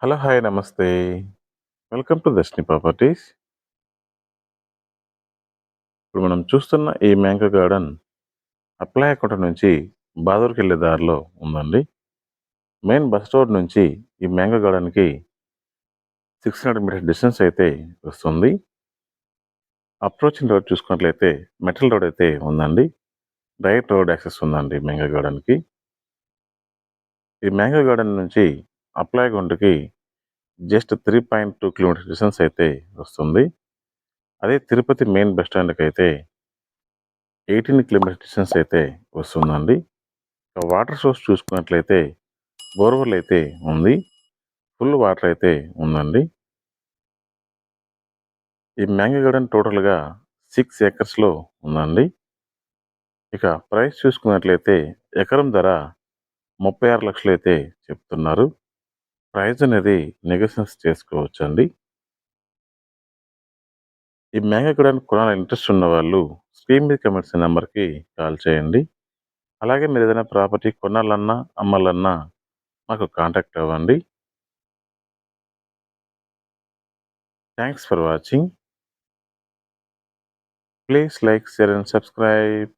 Hello! Hi! నమస్తే. Welcome to Darshini properties. ఇప్పుడు మనం చూస్తున్న ఈ మ్యాంగో గార్డెన్ అప్లాయకుంట నుంచి బాదూర్‌కెళ్ళే దారిలో ఉందండి. మెయిన్ బస్ రోడ్ నుంచి ఈ మ్యాంగో గార్డెన్‌కి 600 మీటర్స్ డిస్టెన్స్ అయితే వస్తుంది. అప్రోచింగ్ రోడ్ చూసుకున్నట్లయితే మెటల్ రోడ్ అయితే ఉందండి. డైరెక్ట్ రోడ్ యాక్సెస్ ఉందండి మ్యాంగో గార్డెన్‌కి. ఈ మ్యాంగో గార్డెన్ నుంచి అప్లాయగుంటకి జస్ట్ 3.2 కిలోమీటర్స్ డిస్టెన్స్ అయితే వస్తుంది. అదే తిరుపతి మెయిన్ బస్ స్టాండ్‌కైతే 18 కిలోమీటర్స్ డిస్టెన్స్ అయితే వస్తుందండి. ఇక వాటర్ సోర్స్ చూసుకున్నట్లయితే బోర్‌వెల్ అయితే ఉంది. ఫుల్ వాటర్ అయితే ఉందండి. ఈ మ్యాంగో గార్డెన్ టోటల్‌గా 6 ఏకర్స్‌లో ఉందండి. ఇక ప్రైస్ చూసుకున్నట్లయితే ఎకరం ధర 36,00,000 అయితే చెప్తున్నారు. ప్రైస్ అనేది నెగోషియేషన్స్ చేసుకోవచ్చండి. ఈ మ్యాంగో గార్డెన్ కొనాలని ఇంట్రెస్ట్ ఉన్నవాళ్ళు స్క్రీన్ మీద కనిపిస్తున్న నంబర్‌కి కాల్ చేయండి. అలాగే మీరేదైనా ప్రాపర్టీ కొనాలన్నా, అమ్మాలన్నా మాకు కాంటాక్ట్ అవ్వండి. Thanks for watching. Please like, share and subscribe.